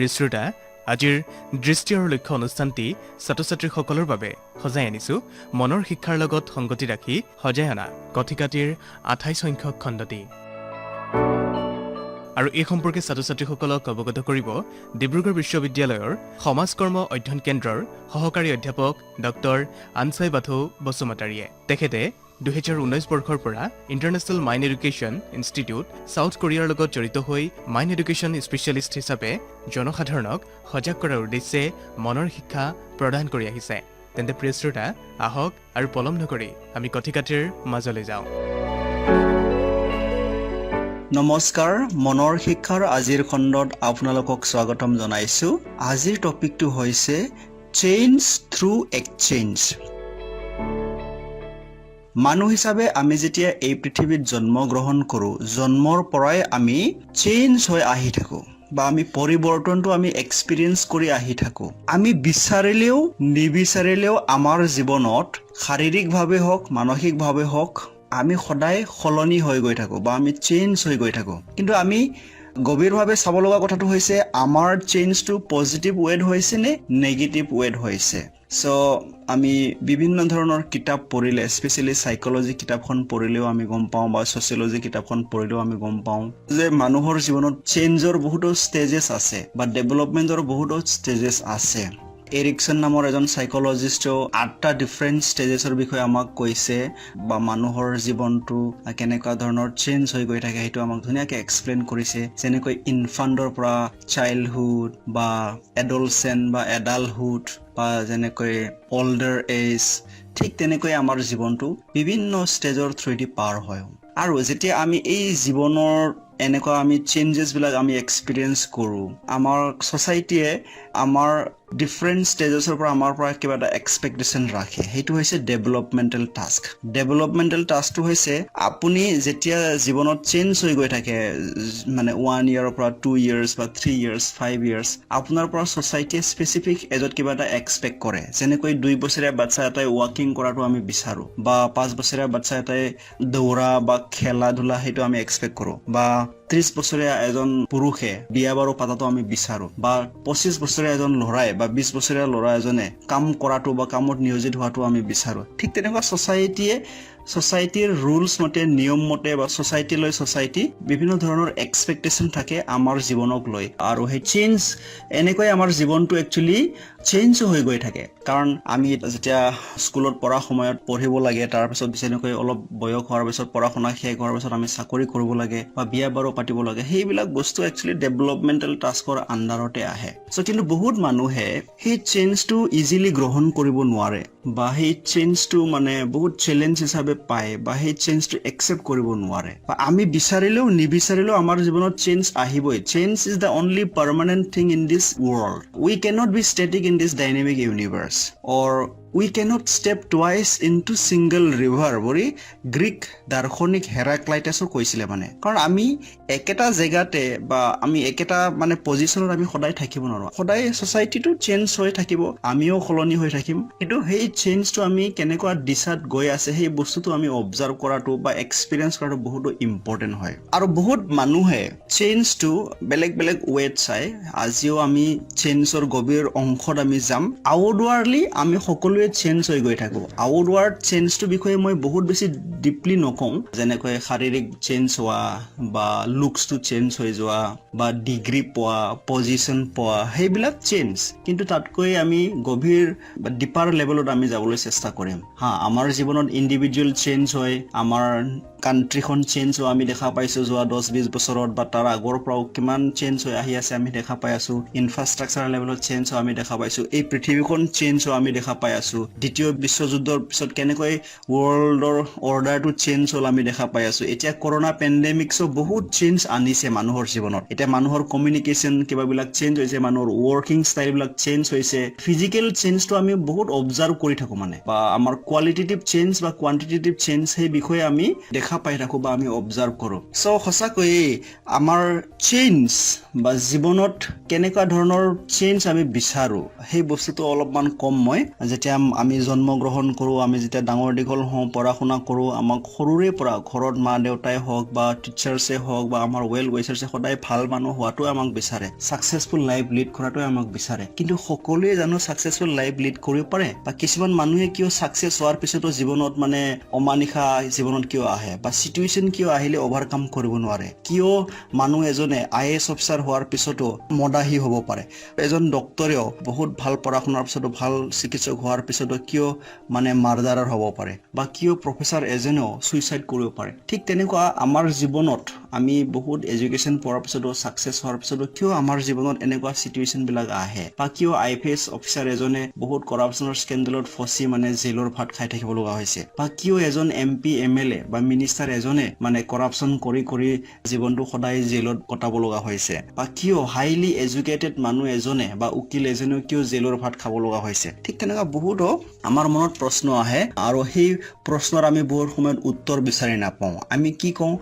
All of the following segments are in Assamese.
প্ৰিয় শ্ৰোতা, আজিৰ দৃষ্টি আৰু লক্ষ্য অনুষ্ঠানটি ছাত্ৰ-ছাত্ৰীসকলৰ বাবে সজাই আনিছো মনৰ শিক্ষাৰ লগত সংগতি ৰাখি সজাই অনা কথিকাটিৰ 28 সংখ্যক খণ্ডটি। আৰু এই সম্পৰ্কে ছাত্ৰ-ছাত্ৰীসকলক অৱগত কৰিব ডিব্ৰুগড় বিশ্ববিদ্যালয়ৰ সমাজ কৰ্ম অধ্যয়ন কেন্দ্ৰৰ সহকাৰী অধ্যাপক ডক্টৰ আনছাই বাথৌ বসুমতাৰীয়ে। তেখেতে 2019 বৰ্ষৰ পৰা international mind education institute south কোৰিয়াৰ লগত জড়িত হৈ মাইণ্ড এডুকেশ্যন স্পেচিয়েলিষ্ট হিচাপে জনসাধাৰণক সজাগ কৰাৰ উদ্দেশ্যে মনৰ শিক্ষা প্ৰদান কৰি আহিছে। তেন্তে প্ৰিয় শ্ৰোতা, আহক আৰু পলম নকৰি আমি কথিকাটিৰ মাজলৈ যাওঁ। নমস্কাৰ, মনৰ শিক্ষাৰ আজিৰ খণ্ডত আপোনালোকক স্বাগতম জনাইছো। আজিৰ টপিকটো হৈছে চেঞ্জ থ্ৰু এক্সচেঞ্জ। মানুহ হিচাপে আমি যেতিয়া এই পৃথিৱীত জন্মগ্ৰহণ কৰোঁ, জন্মৰ পৰাই আমি চেঞ্জ হৈ আহি থাকোঁ বা আমি পৰিৱৰ্তনটো আমি এক্সপিৰিয়েঞ্চ কৰি আহি থাকোঁ। আমি বিচাৰিলেও নিবিচাৰিলেও আমাৰ জীৱনত শাৰীৰিকভাৱে হওক মানসিকভাৱে হওক আমি সদায় সলনি হৈ গৈ থাকোঁ বা আমি চেঞ্জ হৈ গৈ থাকোঁ। কিন্তু আমি গভীৰভাৱে চাব লগা কথাটো হৈছে আমাৰ চেঞ্জটো পজিটিভ ৱেত হৈছে নে নেগেটিভ ৱেত হৈছে। চ' আমি বিভিন্ন ধৰণৰ কিতাপ পঢ়িলে, স্পেচিয়েলি চাইকলজি কিতাপখন পঢ়িলেও আমি গম পাওঁ বা ছচিয়লজি কিতাপখন পঢ়িলেও আমি গম পাওঁ যে মানুহৰ জীৱনত চেঞ্জৰ বহুতো ষ্টেজেছ আছে বা ডেভেলপমেণ্টৰ বহুতো ষ্টেজেছ আছে। এৰিকছন নামৰ এজন চাইকলজিষ্টেও 8টা ডিফাৰেণ্ট ষ্টেজেছৰ বিষয়ে আমাক কৈছে বা মানুহৰ জীৱনটো কেনেকুৱা ধৰণৰ চেঞ্জ হৈ গৈ থাকে সেইটো আমাক ধুনীয়াকৈ এক্সপ্লেইন কৰিছে। যেনেকৈ ইনফাণ্টৰ পৰা চাইল্ডহুড বা এডলচেণ্ট বা এডাল্টহুড বা যেনেকৈ অল্ডাৰ এজ, ঠিক তেনেকৈ আমাৰ জীৱনটো বিভিন্ন ষ্টেজৰ থ্ৰুৱেদি পাৰ হয়। আৰু যেতিয়া আমি এই জীৱনৰ এনেকুৱা আমি চেঞ্জেছবিলাক আমি এক্সপিৰিয়েঞ্চ কৰোঁ, আমাৰ ছ'চাইটিয়ে আমাৰ ডিফাৰেণ্ট ষ্টেজেছৰ পৰা আমাৰ পৰা কিবা এটা এক্সপেক্টেশ্যন ৰাখে। সেইটো হৈছে ডেভেলপমেণ্টেল টাস্ক। ডেভেলপমেণ্টেল টাস্কটো হৈছে আপুনি যেতিয়া জীৱনত চেঞ্জ হৈ গৈ থাকে, মানে 1 ইয়াৰৰ পৰা 2 ইয়াৰ্ছ বা 3 ইয়াৰ্ছ 5 ইয়াৰ্ছ, আপোনাৰ পৰা ছ'চাইটিয়ে স্পেচিফিক এজত কিবা এটা এক্সপেক্ট কৰে। যেনেকৈ 2 বছৰীয়া বাচ্ছা এটাই ৱাকিং কৰাটো আমি বিচাৰোঁ বা 5 বছৰীয়া বাচ্ছা এটাই দৌৰা বা খেলা ধূলা সেইটো আমি এক্সপেক্ট কৰোঁ, বা 30 বছৰীয়া এজন পুৰুষে বিয়া বাৰু পাতাটো আমি বিচাৰোঁ, বা 25 বছৰীয়া এজন ল'ৰাই বা 20 বছৰীয়া ল'ৰা এজনে কাম কৰাটো বা কামত নিয়োজিত হোৱাটো আমি বিচাৰোঁ। ঠিক তেনেকুৱা ছ'চাইটিৰ ৰুলছ মতে, নিয়ম মতে বা ছ'চাইটি বিভিন্ন ধৰণৰ এক্সপেক্টেশ্যন থাকে আমাৰ জীৱনক লৈ। আৰু সেই চেঞ্জ এনেকৈ আমাৰ জীৱনটো একচুৱেলি চেঞ্জ হৈ গৈ থাকে। কাৰণ আমি যেতিয়া স্কুলত পঢ়া সময়ত পঢ়িব লাগে, তাৰপিছত যেনেকৈ অলপ বয়স হোৱাৰ পিছত পঢ়া শুনা শেষ হোৱাৰ পিছত আমি চাকৰি কৰিব লাগে বা বিয়া বাৰু পাতিব লাগে, সেইবিলাক বস্তু একচুৱেলি ডেভেলপমেণ্টেল টাস্কৰ আণ্ডাৰতে আহে। চ' কিন্তু বহুত মানুহে সেই চেঞ্জটো ইজিলি গ্ৰহণ কৰিব নোৱাৰে বা সেই চেঞ্জটো মানে বহুত চেলেঞ্জ হিচাপে পায় বা সেই চেঞ্জটো একচেপ্ট কৰিব নোৱাৰে। বা আমি বিচাৰিলেও নিবিচাৰিলেও আমাৰ জীৱনত চেঞ্জ আহিবই। Change is the only permanent thing in this world. We cannot be static in this dynamic universe, or we cannot step twice into single river বুলি গ্ৰীক দাৰ্শনিক হেৰাক্লাইটাছো কৈছিলে। মানে কাৰণ আমি একেটা জেগাতে বা আমি একেটা মানে পজিশ্যনত আমি সদায় থাকিব নোৱাৰোঁ। সদায় ছ'চাইটিটো চেঞ্জ হৈ থাকিব, আমিও সলনি হৈ থাকিম। কিন্তু সেই চেঞ্জটো আমি কেনেকুৱা দিশাত গৈ আছে সেই বস্তুটো আমি অবজাৰ্ভ কৰাটো বা এক্সপিৰিয়েঞ্চ কৰাটো বহুতো ইম্পৰ্টেণ্ট হয়। আৰু বহুত মানুহে চেঞ্জটো বেলেগ বেলেগ ৱেত চাই। আজিও আমি চেঞ্জৰ গভীৰ অংশত আমি যাম। আউটৱাৰ্ডলি আমি সকলোৱে চেঞ্জ হৈ গৈ থাকোঁ। আউটৱাৰ্ড চেঞ্জটোৰ বিষয়ে মই বহুত বেছি ডিপলি নকওঁ, যেনেকৈ শাৰীৰিক চেঞ্জ হোৱা বা লুকছটো চেঞ্জ হৈ যোৱা বা ডিগ্ৰী পোৱা, পজিশ্যন পোৱা, সেইবিলাক চেঞ্জ। কিন্তু তাতকৈ আমি গভীৰ বা ডিপাৰ লেভেলত আমি যাবলৈ চেষ্টা কৰিম। আমাৰ জীৱনত ইণ্ডিভিজুৱেল চেঞ্জ হয়, আমাৰ কাণ্ট্ৰিখন চেঞ্জ হোৱা আমি দেখা পাইছোঁ যোৱা 10-20 বছৰত, বা তাৰ আগৰ পৰাও কিমান চেঞ্জ হৈ আহি আছে আমি দেখা পাই আছোঁ। ইনফ্ৰাষ্ট্ৰাকচাৰ লেভেলত চেঞ্জ হোৱা আমি দেখা পাইছোঁ। এই পৃথিৱীখন চেঞ্জ হোৱা আমি দেখা পাই আছোঁ। দ্বিতীয় বিশ্বযুদ্ধৰ পিছত কেনেকৈ ৱৰ্ল্ডৰ অৰ্ডাৰটো চেঞ্জ হ'ল আমি দেখা পাই আছোঁ। এতিয়া কৰোণা পেণ্ডেমিক্সো বহুত চেঞ্জ আনিছে মানুহৰ জীৱনত। এতিয়া মানুহৰ কমিউনিকেশ্যন কিবাবিলাক চেঞ্জ হৈছে, মানুহৰ ৱৰ্কিং ষ্টাইলবিলাক চেঞ্জ হৈছে। ফিজিকেল চেঞ্জটো আমি বহুত অবজাৰ্ভ কৰি থাকোঁ মানে, বা আমাৰ কোৱালিটেটিভ চেঞ্জ বা কোৱান্টিটেটিভ চেঞ্জ সেই বিষয়ে আমি দেখা পাই থাকোঁ বা আমি অবজাৰ্ভ কৰোঁ। চ' সঁচাকৈয়ে আমাৰ চেঞ্জ বা জীৱনত কেনেকুৱা ধৰণৰ চেঞ্জ আমি বিচাৰোঁ সেই বস্তুটো অলপমান কম মই যেতিয়া আমি জন্মগ্ৰহণ কৰোঁ আমি যেতিয়া ডাঙৰ দীঘল হওঁ পঢ়া শুনা কৰোঁ আমাক সৰুৰে পৰা ঘৰত মা দেউতাই হওক বা টিচাৰ্ছে হওক বা আমাৰ ৱেল উইচাৰ্ছে সদায় ভাল মানুহ হোৱাটোৱে আমাক বিচাৰে সাকসেসফুল লাইফ লিড কৰাটোৱে আমাক বিচাৰে কিন্তু সকলোৱে জানো সাকসেসফুল লাইফ লিড কৰিব পাৰে বা কিছুমান মানুহে কিয় সাকসেস হোৱাৰ পিছতো জীৱনত মানে অমানিশা জীৱনত কিয় আহে বা সিচুৱেশন কিয় আহিলে ওভাৰকাম কৰিব নোৱাৰে কিয় মানুহ এজনে আইএএছ অফিচাৰ হোৱাৰ পিছতো মদাহী হ'ব পাৰে এজন ডক্টৰেও বহুত ভাল পঢ়া শুনাৰ পিছতো ভাল চিকিৎসক হোৱাৰ পিছতো কিয় মানে মাৰ্ডাৰাৰ হ'ব পাৰে বা কিয় প্ৰফেসৰ এজনেও সুইসাইড কৰিব পাৰে ঠিক তেনেকুৱা আমাৰ জীৱনত আমি বহুত এডুকেশ্যন পঢ়াৰ পিছতো সাকসেস হোৱাৰ পিছতো কিয় আমাৰ জীৱনত এনেকুৱা সিচুৱেশন বিলাক আহে বা কিয় আইপিএছ অফিচাৰ এজনে বহুত কৰাপচনৰ স্কেন্ডালত ফচি মানে জেলৰ ভাত খাই থাকিব লগা হৈছে বা কিয় এজন এমপি এমএলএ বা মিনিষ্টাৰ এজনে মানে কৰাপচন কৰি জীৱনটো সদায় জেলত কটাব লগা হৈছে বা কিয় হাইলি এডুকেটেড মানুহ এজনে বা উকিল এজনে কিয় জেলৰ ভাত খাব লগা হৈছে ঠিক তেনেকুৱা বহুতো আমাৰ মনত প্ৰশ্ন আহে আৰু সেই প্ৰশ্নৰ আমি বহুত সময়ত উত্তৰ বিচাৰি নাপাওঁ আমি কি কওঁ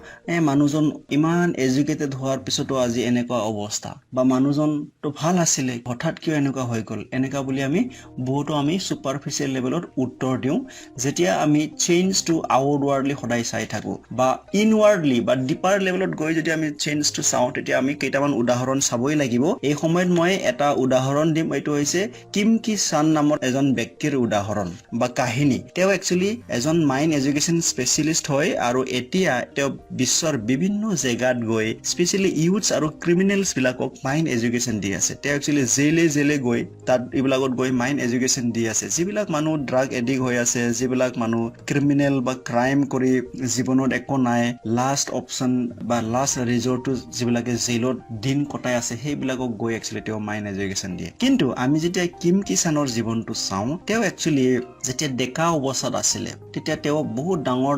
মানুহজন ইমান এডুকেটেড হোৱাৰ পিছতো আজি এনেকুৱা অৱস্থা বা মানুহজনটো ভাল আছিলে হঠাৎ কিয় এনেকুৱা হৈ গ'ল এনেকুৱা বুলি আমি বহুতো আমি সুপাৰফিচিয়েল লেভেলত উত্তৰ দিওঁ যেতিয়া আমি চেঞ্জ টু আউটৱাৰ্ডলি সদায় চাই থাকো বা ইনৱাৰ্ডলি বা ডিপাৰ লেভেলত গৈ যদি আমি চেঞ্জটো চাওঁ তেতিয়া আমি কেইটামান উদাহৰণ চাবই লাগিব এই সময়ত মই এটা উদাহৰণ দিম এইটো হৈছে কিম কি চান নামৰ এজন ব্যক্তিৰ উদাহৰণ বা কাহিনী তেওঁ একচুয়ালি এজন মাইণ্ড এডুকেশ্যন স্পেচিয়েলিষ্ট হয় আৰু এতিয়া তেওঁ বিশ্বৰ বিভিন্ন জেগাত গৈ স্পেচিয়েলি ইউথছ আৰু ক্ৰিমিনেলছ বিলাকক মাইণ্ড এডুকেশ্যন দি আছে তেওঁ একচুয়ালি জেলে গৈ তাত এইবিলাকত গৈ মাইণ্ড এডুকেশ্যন দি আছে যিবিলাক মানুহ ড্ৰাগ এডিক্ট হৈ আছে যিবিলাক মানুহ ক্ৰিমিনেল বা ক্ৰাইম কৰি জীৱনত একো নাই লাষ্ট অপচন বা লাষ্ট ৰিজৰ্টটো যিবিলাকে জেলত দিন কটাই আছে সেইবিলাকক গৈ একচুয়ালি তেওঁ মাইণ্ড এডুকেশ্যন দিয়ে কিন্তু আমি যেতিয়া কিম কিষাণৰ জীৱনটো চাওঁ তেওঁ একচুয়ালি যেতিয়া ডেকা অৱস্থাত আছিলে তেতিয়া তেওঁ বহুত ডাঙৰ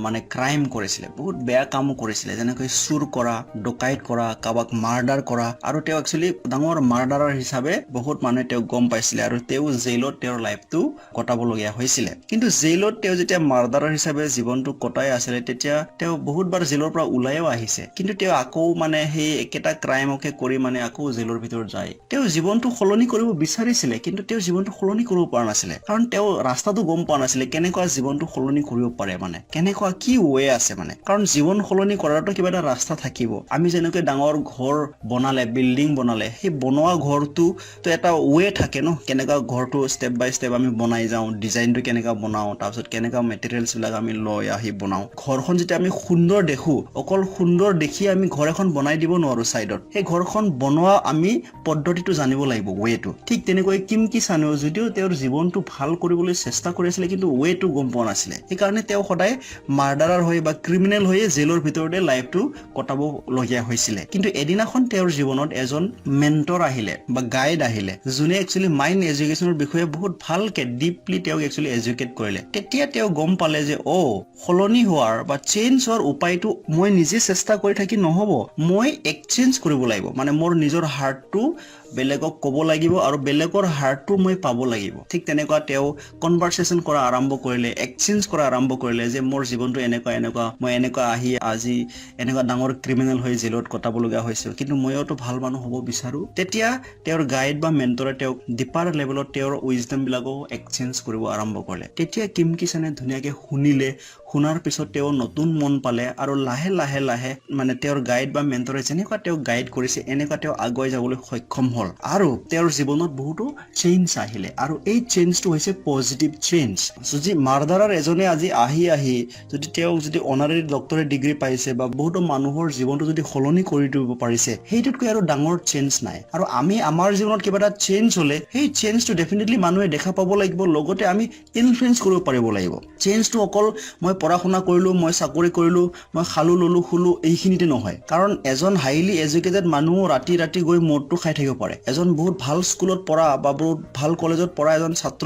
মানে ক্ৰাইম কৰিছিলে বহুত বেয়া কাম কৰিছিলে যেনেকৈ চুৰ কৰা ডকাইত কৰা কাবাক মাৰ্ডাৰ কৰা আৰু তেওঁ একচুয়ালি ডাঙৰ মাৰ্ডাৰাৰ হিচাপে বহুত মানুহে তেওঁ গম পাইছিলে আৰু তেওঁ জেলত তেওঁৰ লাইফটো কটাবলগীয়া হৈছিলে কিন্তু জেলত তেওঁ যেতিয়া মাৰ্ডাৰাৰ হিচাপে জীৱনটো কটাই আছিলে তেতিয়া তেওঁ বহুতবাৰ জেলৰ পৰা ওলাইও আহিছে কিন্তু তেওঁ আকৌ মানে সেই একেটা ক্ৰাইমকে কৰি মানে আকৌ জেলৰ ভিতৰত যায় তেওঁ জীৱনটো সলনি কৰিব বিচাৰিছিলে কিন্তু তেওঁ জীৱনটো সলনি কৰিব পৰা নাছিলে কাৰণ তেওঁ ৰাস্তাটো গম পোৱা নাছিলে কেনেকুৱা জীৱনটো সলনি কৰিব পাৰে মানে কেনেকুৱা কি ৱে আছে মানে কাৰণ জীৱন সলনি কৰাৰটো কিবা এটা ৰাস্তা থাকিব আমি যেনেকৈ ডাঙৰ ঘৰ বনালে বিল্ডিং বনালে সেই বনোৱা ঘৰটো তো এটা ৱে থাকে ন কেনেকুৱা ঘৰটো ষ্টেপ বাই ষ্টেপ আমি বনাই যাওঁ ডিজাইনটো কেনেকুৱা বনাও তাৰপিছত কেনেকুৱা মেটেৰিয়েলছ বিলাক আমি লৈ আহি বনাও ঘৰখন যেতিয়া আমি সুন্দৰ দেখো অকল সুন্দৰ দেখি আমি ঘৰ এখন বনাই দিব নোৱাৰো সাইডত সেই ঘৰখন বনোৱা আমি পদ্ধতিটো জানিব লাগিব ৱেটো ঠিক তেনেকৈ কিম কিষাণেও যদিও তেওঁৰ জীৱনটো ভাল কৰিবলৈ চেষ্টা কৰিছিলে কিন্তু ৱেটো গম পোৱা নাছিলে সেইকাৰণে তেওঁ সদায় মাৰ্ডাৰাৰ হৈ বা ক্ৰিমিনেল হৈ জেলৰ ভিতৰতে লাইফটো কটাব লগীয়া হৈছিলে কিন্তু এদিনাখন তেওঁৰ জীৱনত এজন মেন্টৰ আহিলে বা গাইড আহিলে যোনে একচুয়ালি মাইণ্ড এডুকেশ্যনৰ বিষয়ে বহুত ভালকে ডিপলি তেওঁ একচুয়ালি এডুকেট কৰিলে তেতিয়া তেওঁ গম পালে যে সলনি হোৱাৰ বা চেঞ্জ হোৱাৰ উপায়টো মই নিজে চেষ্টা কৰি থাকি নহব মই এক্সচেঞ্জ কৰিব লাগিব মানে মোৰ নিজৰ হাৰ্টটো বেলেগক ক'ব লাগিব আৰু বেলেগৰ হাৰ্টটো মই পাব লাগিব ঠিক তেনেকুৱা তেওঁ কনভাৰসেচন কৰা আৰম্ভ কৰিলে এক্সচেঞ্জ কৰা আৰম্ভ কৰিলে যে মোৰ জীৱনটো এনেকুৱা মই এনেকুৱা আহি আজি এনেকুৱা ডাঙৰ ক্ৰিমিনেল হৈ জেলত কটাব লগা হৈছে কিন্তু মইওতো ভাল মানুহ হ'ব বিচাৰো তেতিয়া তেওঁৰ গাইড বা মেন্টৰে তেওঁক ডিপাৰ লেভেলত তেওঁৰ উইজডম বিলাকো এক্সচেঞ্জ কৰিব আৰম্ভ কৰিলে তেতিয়া কিম কিষাণে ধুনীয়াকে শুনিলে শুনাৰ পিছত তেওঁ নতুন মন পালে আৰু লাহে মানে তেওঁৰ গাইড বা মেন্টৰে যেনেকুৱা তেওঁ গাইড কৰিছে এনেকুৱা তেওঁ আগুৱাই যাবলৈ সক্ষম হ'ল আৰু তেওঁৰ জীৱনত বহুতো চেঞ্জ আহিলে আৰু এই চেঞ্জটো হৈছে পজিটিভ চেঞ্জ যদি মাৰ্ডাৰাৰ এজনে আজি আহি যদি তেওঁ যদি অনাৰাৰী ডক্টৰেট ডিগ্ৰী পাইছে বা বহুতো মানুহৰ জীৱনটো যদি সলনি কৰি দিব পাৰিছে সেইটোতকৈ আৰু ডাঙৰ চেঞ্জ নাই আৰু আমি আমাৰ জীৱনত কিবা এটা চেঞ্জ হলে সেই চেঞ্জটো ডেফিনেটলি মানুহে দেখা পাব লাগিব লগতে আমি ইনফ্লুৱেঞ্চ কৰিব পাৰিব লাগিব চেঞ্জটো অকল মই পঢ়া শুনা কৰিলো মই চাকৰি কৰিলো মই খালো ললো খুলো এইখিনিতে নহয় কাৰণ এজন হাইলি এডুকেটেড মানুহ ৰাতি গৈ মদটো খাই থাকিব পাৰে এজন বহুত ভাল স্কুলত পঢ়া বা বহুত ভাল কলেজত পঢ়া এজন ছাত্ৰ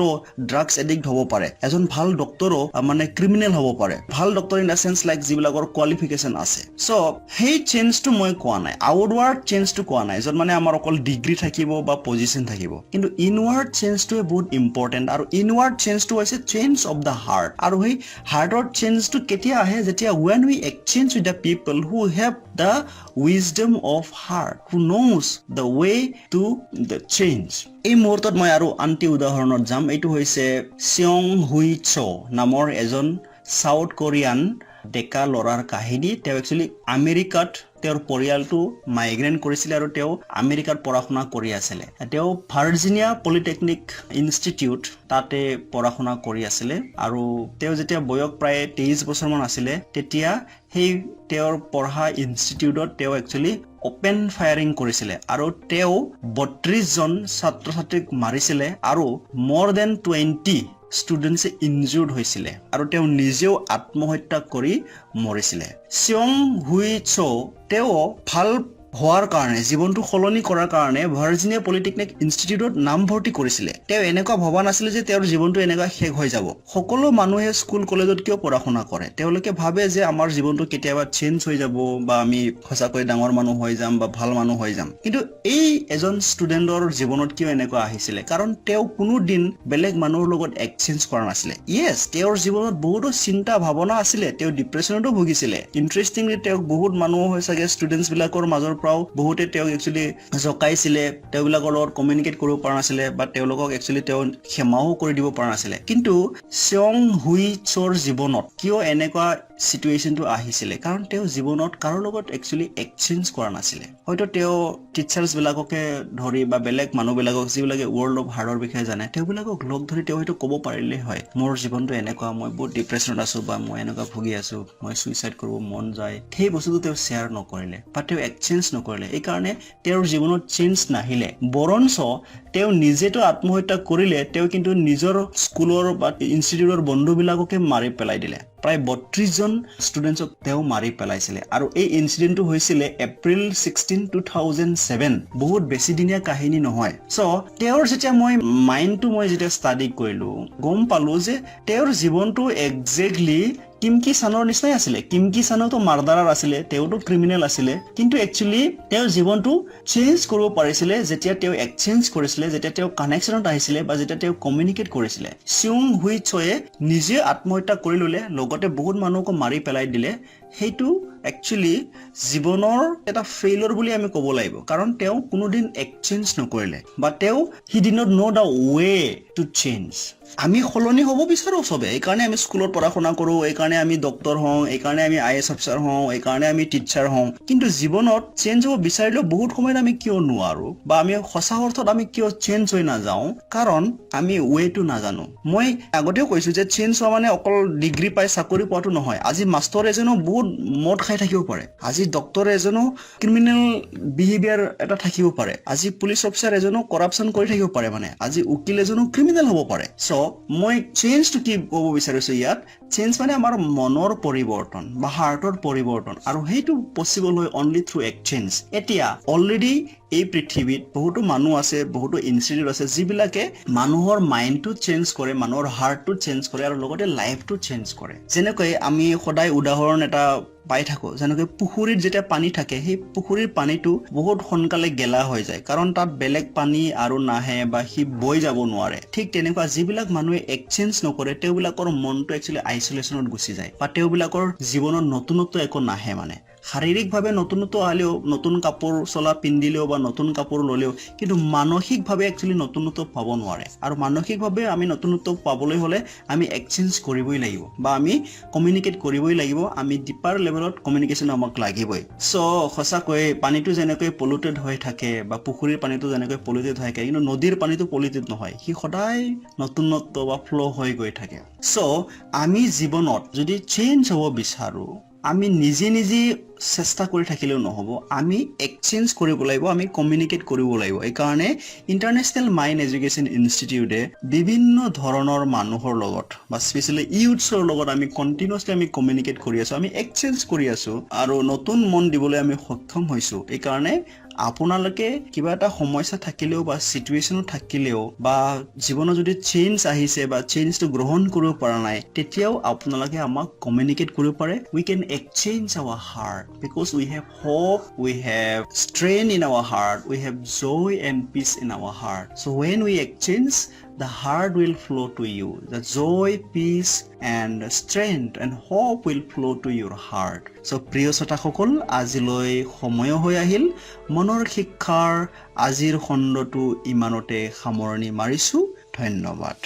ড্ৰাগছ এডিক্ট হ'ব পাৰে এজন ভাল ডক্টৰো মানে ক্ৰিমিনেল হ'ব পাৰে ভাল doctor in the sense like যিবিলাকৰ কোৱালিফিকেশ্যন আছে সো সেই চেঞ্জটো মই কোৱা নাই আউটৱাৰ্ড চেঞ্জটো কোৱা নাই য'ত মানে আমাৰ অকল ডিগ্ৰী থাকিব বা পজিশন থাকিব কিন্তু ইনৱাৰ্ড চেঞ্জটোৱে বহুত ইম্পৰ্টেণ্ট আৰু ইনৱাৰ্ড চেঞ্জটো হৈছে চেঞ্জ অফ দা হাৰ্ট আৰু সেই হাৰ্টৰ চেঞ্জটো কেতিয়া আহে যেতিয়া when we exchange with the people who have the wisdom of heart, who knows the way to the change. এই মুহূৰ্তত মই আৰু আনটি উদাহৰণত যাম। এইটো হৈছে চিয়ং হুই চ নামৰ এজন সাউথ কোৰিয়ান ডেকা ল'ৰাৰ কাহিনী। তেওঁ একচুৱেলি আমেৰিকাত তেওঁৰ পৰিয়ালটো মাইগ্ৰেণ্ট কৰিছিলে আৰু তেওঁ আমেৰিকাত পঢ়া শুনা কৰি আছিলে। তেওঁ ভাৰ্জিনিয়া পলিটেকনিক ইনষ্টিটিউট তাতে পঢ়া শুনা কৰি আছিলে আৰু তেওঁ যেতিয়া বয়স প্ৰায় 23 বছৰমান আছিলে তেতিয়া সেই তেওঁৰ পঢ়া ইনষ্টিটিউটত তেওঁ একচুৱেলি অপেন ফায়াৰিং কৰিছিলে আৰু তেওঁ 32 জন ছাত্ৰ ছাত্ৰীক মাৰিছিলে আৰু more than 20 ষ্টুডেন্টস ইনজুৰ্ড হৈছিলে আৰু তেওঁ নিজেও আত্মহত্যা কৰি মৰিছিলে। চিয়ং হুই চ তেওঁ ভাল হোৱাৰ কাৰণে জীৱনটো সলনি কৰাৰ কাৰণে ভাৰ্জিনিয়া পলিটেকনিক ইনষ্টিটিউটত নাম ভৰ্তি কৰিছিলে। তেওঁ এনেকুৱা ভবা নাছিলে যে তেওঁৰ জীৱনটো এনেকুৱা শেষ হৈ যাব। সকলো মানুহে স্কুল কলেজত কিয় পঢ়া শুনা কৰে? তেওঁলোকে ভাবে যে আমাৰ জীৱনটো কেতিয়াবা চেঞ্জ হৈ যাব বা আমি সঁচাকৈ ডাঙৰ মানুহ হৈ যাম বা ভাল মানুহ হৈ যাম। কিন্তু এই এজন ষ্টুডেণ্টৰ জীৱনত কিয় এনেকুৱা আহিছিলে? কাৰণ তেওঁ কোনো দিন বেলেগ মানুহৰ লগত এক্সচেঞ্জ কৰা নাছিলে। ইয়েছ, তেওঁৰ জীৱনত বহুতো চিন্তা ভাৱনা আছিলে, তেওঁ ডিপ্ৰেছনতো ভুগিছিলে। ইণ্টাৰেষ্টিংলি তেওঁক বহুত মানুহ হৈ চাগে ষ্টুডেণ্টছ বিলাকৰ মাজৰ বহুতে তেওঁক একচুৱেলি জকাইছিলে, তেওঁবিলাকৰ লগত কমিউনিকেট কৰিব পৰা নাছিলে বা তেওঁলোকক একচুৱেলি তেওঁ ক্ষমাও কৰি দিব পৰা নাছিলে। কিন্তু চিয়ং হুই চৰ জীৱনত কিয় এনেকুৱা সিচুৱেশনটো আহিছিলে? কাৰণ তেওঁ জীৱনত কাৰো লগত একচুৱেলি এক্সচেঞ্জ কৰা নাছিলে। হয়তো তেওঁ টিচাৰ্ছ বিলাককে ধৰি বা বেলেগ মানুহবিলাকক যিবিলাকে ৱৰ্ল্ড অফ হাৰ্ডৰ বিষয়ে জানে তেওঁবিলাকক লগ ধৰি তেওঁ হয়তো ক'ব পাৰিলে হয় মোৰ জীৱনটো এনেকুৱা, মই বহুত ডিপ্ৰেছনত আছো বা মই এনেকুৱা ভুগি আছো, মই সুইচাইড কৰিব মন যায়। সেই বস্তুটো তেওঁ শ্বেয়াৰ নকৰিলে বা তেওঁ এক্সচেঞ্জ নকৰিলে। এই কাৰণে তেওঁৰ জীৱনত চেঞ্জ নাহিলে। বৰঞ্চ তেওঁ নিজেতো আত্মহত্যা কৰিলে, তেওঁ কিন্তু নিজৰ স্কুলৰ বা ইনষ্টিটিউটৰ বন্ধুবিলাককে মাৰি পেলাই দিলে। প্ৰায় 32 জন ষ্টুডেণ্টছক তেওঁ মাৰি পেলাইছিলে আৰু এই ইনচিডেণ্টটো হৈছিলে এপ্ৰিল 16, 2007। বহুত বেছি দিনীয়া কাহিনী নহয়। চ' তেওঁৰ যেতিয়া মই মাইণ্ডটো যেতিয়া ষ্টাডি কৰিলো গম পালো যে তেওঁৰ জীৱনটো একজেক্টলি কিমকি চানৰ নিচিনাই আছিলে। কিমকি চানোতো মাৰ্ডাৰাৰ আছিলে, তেওঁতো ক্ৰিমিনেল আছিলে, কিন্তু একচুৱেলি তেওঁৰ জীৱনটো চেঞ্জ কৰিব পাৰিছিলে যেতিয়া তেওঁ এক্সচেঞ্জ কৰিছিলে, যেতিয়া তেওঁ কানেকশ্যনত আহিছিলে বা যেতিয়া তেওঁ কমিউনিকেট কৰিছিলে। চিয়ং হুই চয়ে নিজে আত্মহত্যা কৰি ল'লে, লগতে বহুত মানুহকো মাৰি পেলাই দিলে। সেইটো একচুৱেলি জীৱনৰ এটা ফেইলৰ বুলি আমি ক'ব লাগিব, কাৰণ তেওঁ কোনোদিন এক্সচেঞ্জ নকৰিলে বা তেওঁ he did not know the way to change. আমি সলনি হ'ব বিচাৰো চবে, এইকাৰণে আমি স্কুলত পঢ়া শুনা কৰো, এইকাৰণে আমি ডক্টৰ হওঁ, এইকাৰণে আমি IAS অফিচাৰ হওঁ, এইকাৰণে আমি টিচাৰ হওঁ। কিন্তু জীৱনত চেঞ্জ হ'ব বিচাৰিলেও বহুত সময়ত আমি কিয় নোৱাৰো বা আমি সঁচা অৰ্থত আমি কিয় চেঞ্জ হৈ নাযাওঁ? কাৰণ আমি ৱেটো নাজানো। মই আগতেও কৈছো যে চেঞ্জ হোৱা মানে অকল ডিগ্ৰী পাই চাকৰি পোৱাটো নহয়। আজি মাষ্টৰ এজনো বহুত মদ খাই থাকিব পাৰে, আজি ডক্টৰ এজনো ক্ৰিমিনেল বিহেভিয়াৰ এটা থাকিব পাৰে, আজি পুলিচ অফিচাৰ এজনো কৰাপশ্যন কৰি থাকিব পাৰে, মানে আজি উকিল এজনো ক্ৰিমিনেল হ'ব পাৰে। চ' মই চেঞ্জটো কি ক'ব বিচাৰিছো ইয়াত? চেঞ্জ মানে আমাৰ মনৰ পৰিৱৰ্তন বা হাৰ্টৰ পৰিৱৰ্তন, আৰু সেইটো পচিবল হয় অনলি থ্ৰু এক্সচেঞ্জ। এতিয়া অলৰেডি এই পৃথিৱীত বহুতো মানুহ আছে, বহুতো ইনষ্টিটিউট আছে যিবিলাকে মানুহৰ মাইণ্ডটো চেঞ্জ কৰে, মানুহৰ হাৰ্টটো চেঞ্জ কৰে আৰু লগতে লাইফটো চেঞ্জ কৰে। যেনেকৈ আমি সদায় উদাহৰণ এটা পাই থাকো, যেনেকৈ পুখুৰীত যেতিয়া পানী থাকে সেই পুখুৰীৰ পানীটো বহুত সোনকালে গেলা হৈ যায়, কাৰণ তাত বেলেগ পানী আৰু নাহে বা সি বৈ যাব নোৱাৰে। ঠিক তেনেকুৱা যিবিলাক মানুহে এক্সচেঞ্জ নকৰে তেওঁবিলাকৰ মনটো একচুৱেলি আইচলেশ্যনত গুচি যায় বা তেওঁবিলাকৰ জীৱনত নতুনত্ব একো নাহে। মানে শাৰীৰিকভাৱে নতুনত্ব আহিলেও, নতুন কাপোৰ চলা পিন্ধিলেও বা নতুন কাপোৰ ল'লেও, কিন্তু মানসিকভাৱে একচুৱেলি নতুনত্ব পাব নোৱাৰে। আৰু মানসিকভাৱে আমি নতুনত্ব পাবলৈ হ'লে আমি এক্সচেঞ্জ কৰিবই লাগিব বা আমি কমিউনিকেট কৰিবই লাগিব। আমি ডিপাৰ লেভেলত কমিউনিকেশ্যন আমাক লাগিবই। চ' সঁচাকৈ পানীটো যেনেকৈ পলিউটেড হৈ থাকে বা পুখুৰীৰ পানীটো যেনেকৈ পলিউটেড হৈ থাকে, কিন্তু নদীৰ পানীটো পলিউটেড নহয়, সি সদায় নতুনত্ব বা ফ্ল' হৈ গৈ থাকে। চ' আমি জীৱনত যদি চেঞ্জ হ'ব বিচাৰো, আমি নিজে চেষ্টা কৰি থাকিলেও নহ'ব, আমি এক্সচেঞ্জ কৰিব লাগিব, আমি কমিউনিকেট কৰিব লাগিব। এইকাৰণে ইণ্টাৰনেশ্যনেল মাইণ্ড এডুকেশ্যন ইনষ্টিটিউটে বিভিন্ন ধৰণৰ মানুহৰ লগত বা স্পেচিয়েলি ইউথছৰ লগত আমি কণ্টিনিউৱাছলি আমি কমিউনিকেট কৰি আছো, আমি এক্সচেঞ্জ কৰি আছো আৰু নতুন মন দিবলৈ আমি সক্ষম হৈছো। এইকাৰণে আপোনালোকে কিবা এটা সমস্যা থাকিলেও বা চিটুৱেশ্যনত থাকিলেও বা জীৱনত যদি চেঞ্জ আহিছে বা চেঞ্জটো গ্ৰহণ কৰিব পৰা নাই, তেতিয়াও আপোনালোকে আমাক কমিউনিকেট কৰিব পাৰে। We can exchange our heart because we have hope, we have strength in our heart, we have joy and peace in our heart. So when we exchange, the heart will flow to you. The joy, peace, and strength and hope will flow to your heart. So, প্ৰিয় শ্ৰোতাসকল, আজিলৈ সময় হৈ আহিল। মনৰ শিক্ষাৰ আজিৰ খণ্ডটো ইমানতে সামৰণি মাৰিছো। ধন্যবাদ।